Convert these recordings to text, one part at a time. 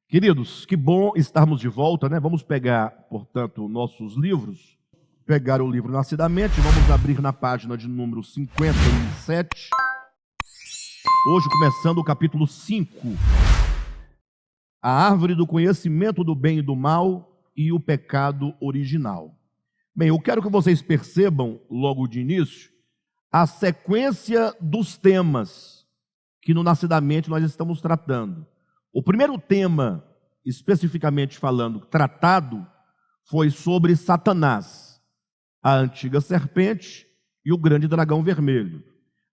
Queridos, que bom estarmos de volta, né? Vamos pegar, portanto, nossos livros, pegar o livro Nascidamente, vamos abrir na página de número 57, hoje começando o capítulo 5, a árvore do conhecimento do bem e do mal e o pecado original. Bem, eu quero que vocês percebam, logo de início, a sequência dos temas que no Nascidamente nós estamos tratando. O primeiro tema, especificamente falando, tratado, foi sobre Satanás, a antiga serpente e o grande dragão vermelho.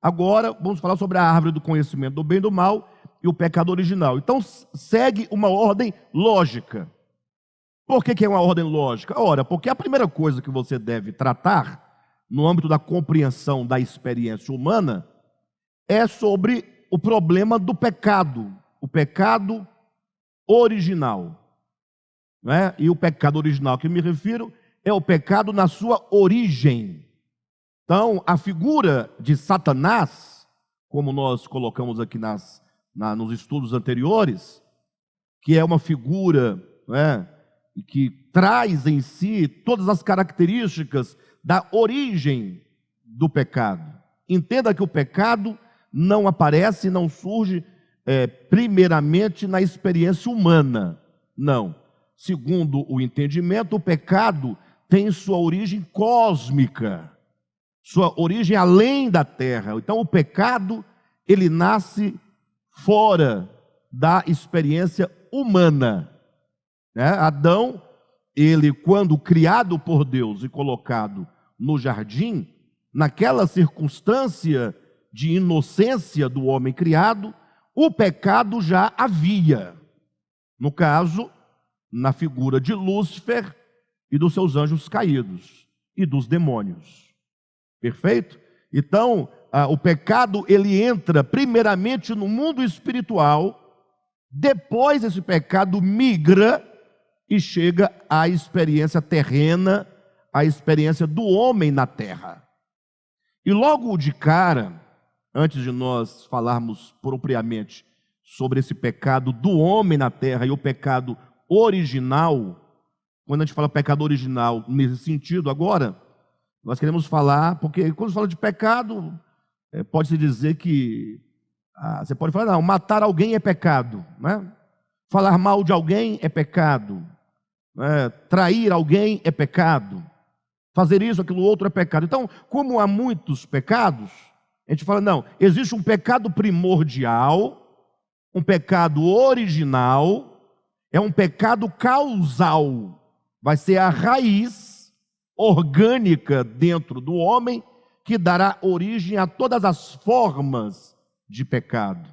Agora, vamos falar sobre a árvore do conhecimento do bem e do mal e o pecado original. Então, segue uma ordem lógica. Por que é uma ordem lógica? Ora, porque a primeira coisa que você deve tratar, no âmbito da compreensão da experiência humana, é sobre o problema do pecado. O pecado original, né? E o pecado original que eu me refiro é o pecado na sua origem. Então, a figura de Satanás, como nós colocamos aqui nos estudos anteriores, que é uma figura, né, que traz em si todas as características da origem do pecado. Entenda que o pecado não aparece, não surge primeiramente na experiência humana. Não. Segundo o entendimento, o pecado tem sua origem cósmica, sua origem além da terra. Então, o pecado, ele nasce fora da experiência humana, né? Adão, ele, quando criado por Deus e colocado no jardim, naquela circunstância de inocência do homem criado, o pecado já havia. No caso, na figura de Lúcifer e dos seus anjos caídos e dos demônios. Perfeito? Então, o pecado, ele entra primeiramente no mundo espiritual, depois esse pecado migra e chega à experiência terrena, à experiência do homem na terra. E logo de cara, antes de nós falarmos propriamente sobre esse pecado do homem na terra e o pecado original, quando a gente fala pecado original nesse sentido agora, nós queremos falar, porque quando se fala de pecado, pode-se dizer que, você pode falar, não, matar alguém é pecado, né? Falar mal de alguém é pecado, né? Trair alguém é pecado, fazer isso, aquilo outro é pecado. Então, como há muitos pecados, a gente fala, não, existe um pecado primordial, um pecado original, é um pecado causal, vai ser a raiz orgânica dentro do homem que dará origem a todas as formas de pecado.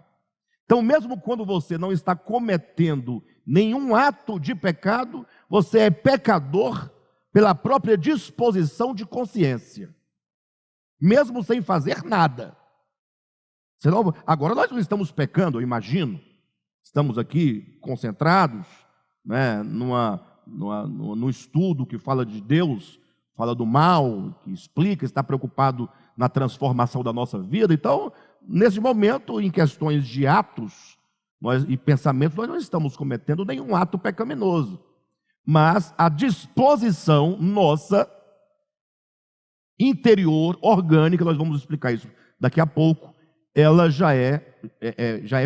Então, mesmo quando você não está cometendo nenhum ato de pecado, você é pecador pela própria disposição de consciência, mesmo sem fazer nada. Senão, agora nós não estamos pecando, eu imagino. Estamos aqui concentrados, né, no estudo que fala de Deus, fala do mal, que explica, está preocupado na transformação da nossa vida. Então, nesse momento, em questões de atos e pensamentos, nós não estamos cometendo nenhum ato pecaminoso. Mas a disposição nossa interior, orgânica, nós vamos explicar isso daqui a pouco, ela já é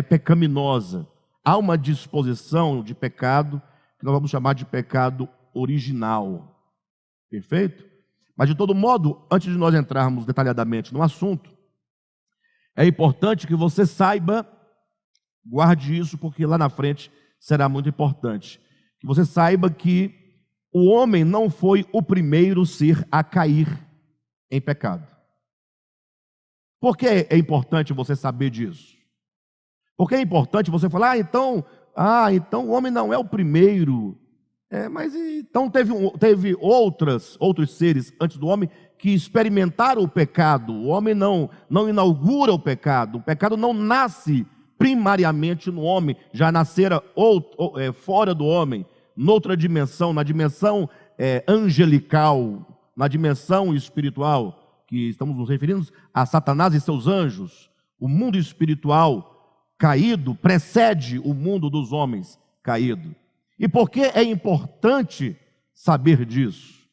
pecaminosa. Há uma disposição de pecado que nós vamos chamar de pecado original. Perfeito? Mas, de todo modo, antes de nós entrarmos detalhadamente no assunto, é importante que você saiba, guarde isso, porque lá na frente será muito importante, que você saiba que o homem não foi o primeiro ser a cair em pecado. Por que é importante você saber disso? Porque é importante você falar, então o homem não é o primeiro. Mas então teve outros seres antes do homem que experimentaram o pecado. O homem não inaugura o pecado não nasce primariamente no homem, já nascera fora do homem, noutra dimensão, na dimensão angelical, na dimensão espiritual, que estamos nos referindo a Satanás e seus anjos. O mundo espiritual caído precede o mundo dos homens caído. E por que é importante saber disso?